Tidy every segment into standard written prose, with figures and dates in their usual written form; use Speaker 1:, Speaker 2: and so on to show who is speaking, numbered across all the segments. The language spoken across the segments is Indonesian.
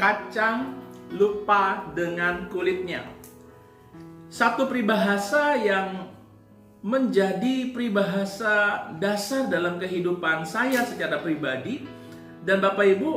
Speaker 1: kacang lupa dengan kulitnya. Satu peribahasa yang menjadi peribahasa dasar dalam kehidupan saya secara pribadi. Dan Bapak Ibu,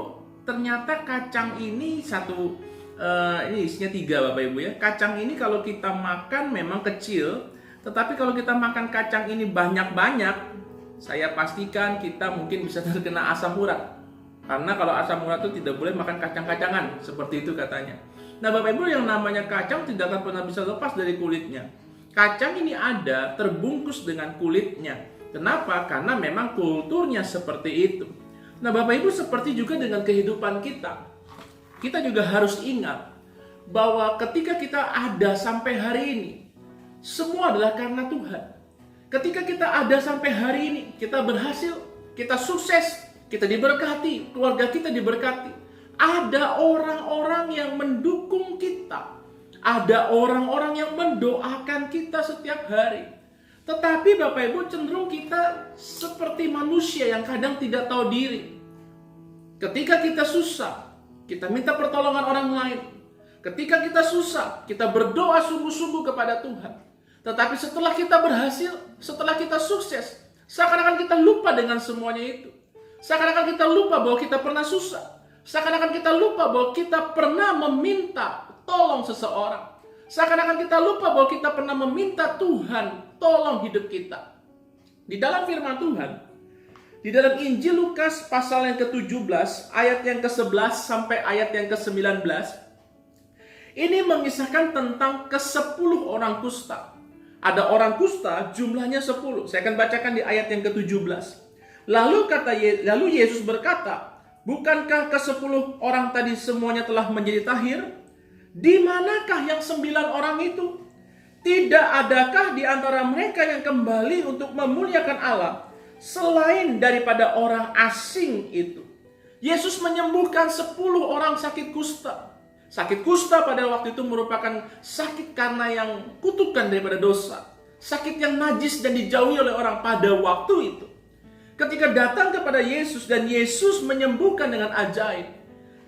Speaker 1: ternyata kacang ini ini isinya 3 Bapak Ibu ya. Kacang ini kalau kita makan memang kecil, tetapi kalau kita makan kacang ini banyak-banyak, saya pastikan kita mungkin bisa terkena asam urat. Karena kalau asam urat itu tidak boleh makan kacang-kacangan, seperti itu katanya. Nah Bapak Ibu, yang namanya kacang tidak akan pernah bisa lepas dari kulitnya. Kacang ini ada terbungkus dengan kulitnya. Kenapa? Karena memang kulturnya seperti itu. Nah Bapak Ibu, seperti juga dengan kehidupan kita. Kita juga harus ingat bahwa ketika kita ada sampai hari ini, semua adalah karena Tuhan. Ketika kita ada sampai hari ini, kita berhasil, kita sukses, kita diberkati, keluarga kita diberkati. Ada orang-orang yang mendukung kita. Ada orang-orang yang mendoakan kita setiap hari. Tetapi Bapak Ibu, cenderung kita seperti manusia yang kadang tidak tahu diri. Ketika kita susah, kita minta pertolongan orang lain. Ketika kita susah, kita berdoa sungguh-sungguh kepada Tuhan. Tetapi setelah kita berhasil, setelah kita sukses, seakan-akan kita lupa dengan semuanya itu. Seakan-akan kita lupa bahwa kita pernah susah. Seakan-akan kita lupa bahwa kita pernah meminta tolong seseorang. Seakan-akan kita lupa bahwa kita pernah meminta Tuhan tolong hidup kita. Di dalam firman Tuhan, di dalam Injil Lukas pasal yang ke-17, ayat yang ke-11 sampai ayat yang ke-19, ini mengisahkan tentang ke-10 orang kusta. Ada orang kusta, jumlahnya 10. Saya akan bacakan di ayat yang ke-17. Lalu Yesus berkata, bukankah ke-10 orang tadi semuanya telah menjadi tahir? Di manakah yang 9 orang itu? Tidak adakah di antara mereka yang kembali untuk memuliakan Allah selain daripada orang asing itu? Yesus menyembuhkan 10 orang sakit kusta. Sakit kusta pada waktu itu merupakan sakit karena yang kutukan daripada dosa. Sakit yang najis dan dijauhi oleh orang pada waktu itu. Ketika datang kepada Yesus dan Yesus menyembuhkan dengan ajaib,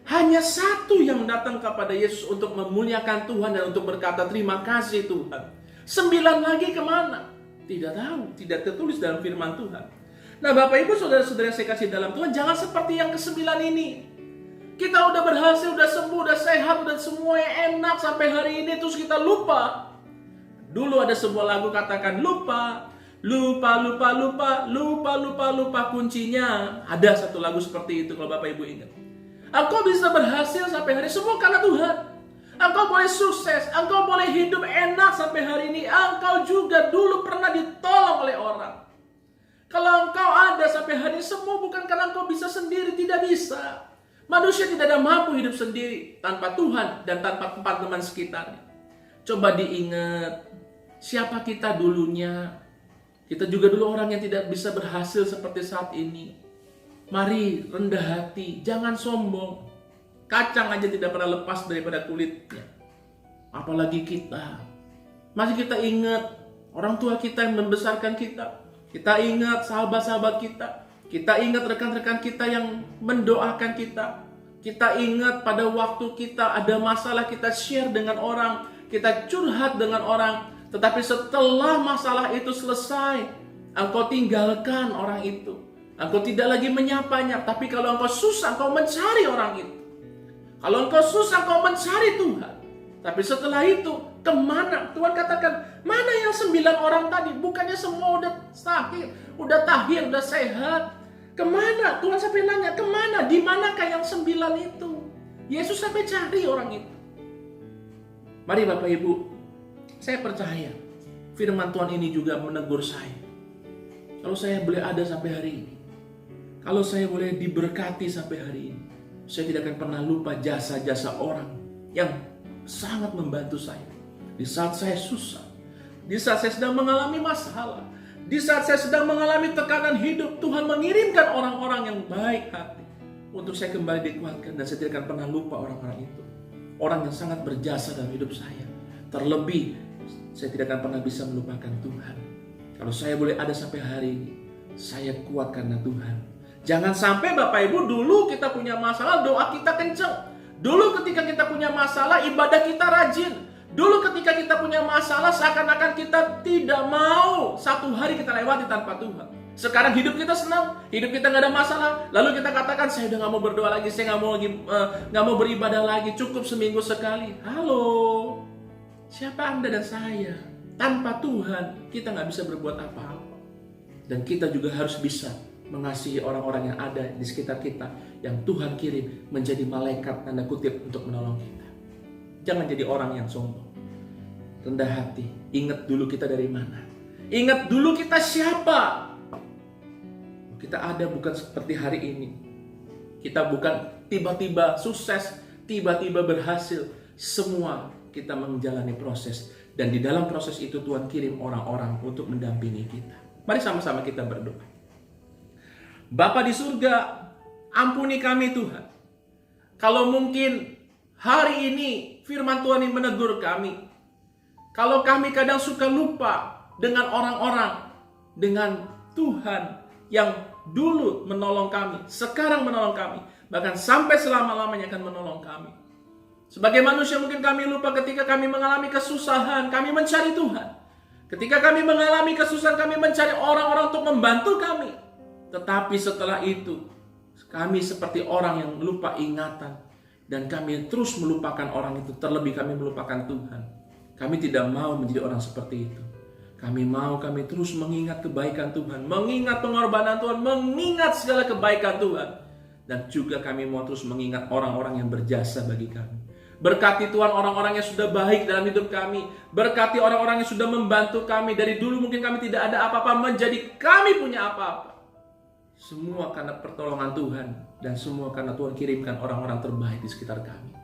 Speaker 1: hanya satu yang datang kepada Yesus untuk memuliakan Tuhan dan untuk berkata terima kasih Tuhan. 9 lagi kemana? Tidak tahu, tidak tertulis dalam firman Tuhan. Nah Bapak Ibu saudara-saudara saya kasih dalam Tuhan, jangan seperti yang ke-9 ini. Kita udah berhasil, udah sembuh, udah sehat, udah semuanya enak sampai hari ini, terus kita lupa. Dulu ada sebuah lagu katakan lupa. Lupa kuncinya. Ada satu lagu seperti itu kalau Bapak Ibu ingat. Engkau bisa berhasil sampai hari ini semua karena Tuhan. Engkau boleh sukses, engkau boleh hidup enak sampai hari ini. Engkau juga dulu pernah ditolong oleh orang. Kalau engkau ada sampai hari ini semua bukan karena engkau bisa sendiri, tidak bisa. Manusia tidak ada mampu hidup sendiri tanpa Tuhan dan tanpa teman-teman sekitarnya. Coba diingat siapa kita dulunya. Kita juga dulu orang yang tidak bisa berhasil seperti saat ini. Mari rendah hati, jangan sombong. Kacang aja tidak pernah lepas daripada kulitnya. Apalagi kita. Masih kita ingat orang tua kita yang membesarkan kita. Kita ingat sahabat-sahabat kita. Kita ingat rekan-rekan kita yang mendoakan kita. Kita ingat pada waktu kita ada masalah, kita share dengan orang. Kita curhat dengan orang. Tetapi setelah masalah itu selesai, engkau tinggalkan orang itu. Engkau tidak lagi menyapanya. Tapi kalau engkau susah, engkau mencari orang itu. Kalau engkau susah, engkau mencari Tuhan. Tapi setelah itu, kemana? Tuhan katakan, mana yang 9 orang tadi? Bukannya semua udah tahir, udah sehat. Kemana? Tuhan sampai nanya, kemana? Di manakah yang 9 itu? Yesus sampai cari orang itu. Mari Bapak Ibu, saya percaya firman Tuhan ini juga menegur saya. Kalau saya boleh ada sampai hari ini, kalau saya boleh diberkati sampai hari ini, saya tidak akan pernah lupa jasa-jasa orang yang sangat membantu saya. Di saat saya susah, di saat saya sedang mengalami masalah, di saat saya sedang mengalami tekanan hidup, Tuhan mengirimkan orang-orang yang baik hati untuk saya kembali dikuatkan. Dan saya tidak akan pernah lupa orang-orang itu. Orang yang sangat berjasa dalam hidup saya. Terlebih saya tidak akan pernah bisa melupakan Tuhan. Kalau saya boleh ada sampai hari ini, saya kuat karena Tuhan. Jangan sampai Bapak Ibu dulu kita punya masalah, doa kita kenceng. Dulu ketika kita punya masalah, ibadah kita rajin. Dulu ketika kita punya masalah, seakan-akan kita tidak mau satu hari kita lewati tanpa Tuhan. Sekarang hidup kita senang, hidup kita nggak ada masalah. Lalu kita katakan, saya udah nggak mau berdoa lagi, saya nggak mau beribadah lagi, cukup seminggu sekali. Halo, siapa Anda dan saya? Tanpa Tuhan, kita nggak bisa berbuat apa-apa. Dan kita juga harus bisa mengasihi orang-orang yang ada di sekitar kita, yang Tuhan kirim menjadi malaikat tanda kutip untuk menolong kita. Jangan jadi orang yang sombong, rendah hati. Ingat dulu kita dari mana. Ingat dulu kita siapa. Kita ada bukan seperti hari ini. Kita bukan tiba-tiba sukses, tiba-tiba berhasil. Semua kita menjalani proses. Dan di dalam proses itu Tuhan kirim orang-orang untuk mendampingi kita. Mari sama-sama kita berdoa. Bapa di surga, ampuni kami Tuhan. Kalau mungkin hari ini firman Tuhan ini menegur kami. Kalau kami kadang suka lupa dengan orang-orang, dengan Tuhan yang dulu menolong kami, sekarang menolong kami, bahkan sampai selama-lamanya akan menolong kami. Sebagai manusia mungkin kami lupa ketika kami mengalami kesusahan, kami mencari Tuhan. Ketika kami mengalami kesusahan, kami mencari orang-orang untuk membantu kami. Tetapi setelah itu, kami seperti orang yang lupa ingatan. Dan kami terus melupakan orang itu, terlebih kami melupakan Tuhan. Kami tidak mau menjadi orang seperti itu. Kami terus mengingat kebaikan Tuhan, mengingat pengorbanan Tuhan, mengingat segala kebaikan Tuhan. Dan juga kami mau terus mengingat orang-orang yang berjasa bagi kami. Berkati Tuhan orang-orang yang sudah baik dalam hidup kami. Berkati orang-orang yang sudah membantu kami. Dari dulu mungkin kami tidak ada apa-apa, menjadi kami punya apa-apa. Semua karena pertolongan Tuhan. Dan semua karena Tuhan kirimkan orang-orang terbaik di sekitar kami.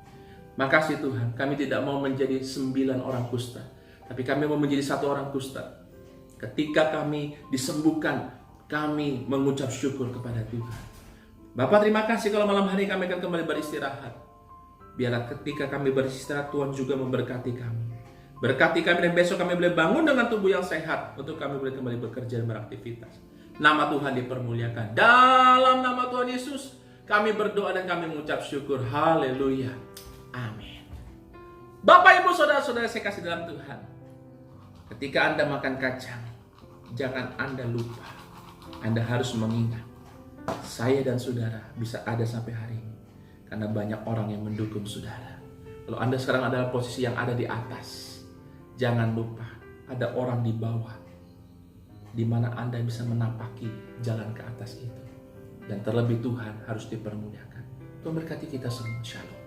Speaker 1: Makasih Tuhan, kami tidak mau menjadi 9 orang kusta. Tapi kami mau menjadi 1 orang kusta. Ketika kami disembuhkan, kami mengucap syukur kepada Tuhan. Bapak terima kasih kalau malam hari kami akan kembali beristirahat. Biarlah ketika kami beristirahat, Tuhan juga memberkati kami. Berkati kami dan besok kami boleh bangun dengan tubuh yang sehat. Untuk kami boleh kembali bekerja dan beraktivitas. Nama Tuhan dipermuliakan. Dalam nama Tuhan Yesus, kami berdoa dan kami mengucap syukur. Haleluya. Amin. Bapak, Ibu, Saudara-saudara saya kasih dalam Tuhan. Ketika Anda makan kacang, jangan Anda lupa. Anda harus mengingat. Saya dan saudara bisa ada sampai hari ini. Karena banyak orang yang mendukung saudara. Kalau Anda sekarang adalah posisi yang ada di atas, jangan lupa ada orang di bawah, di mana Anda bisa menapaki jalan ke atas itu. Dan terlebih Tuhan harus dipermuliakan. Tuhan berkati kita semua. Shalom.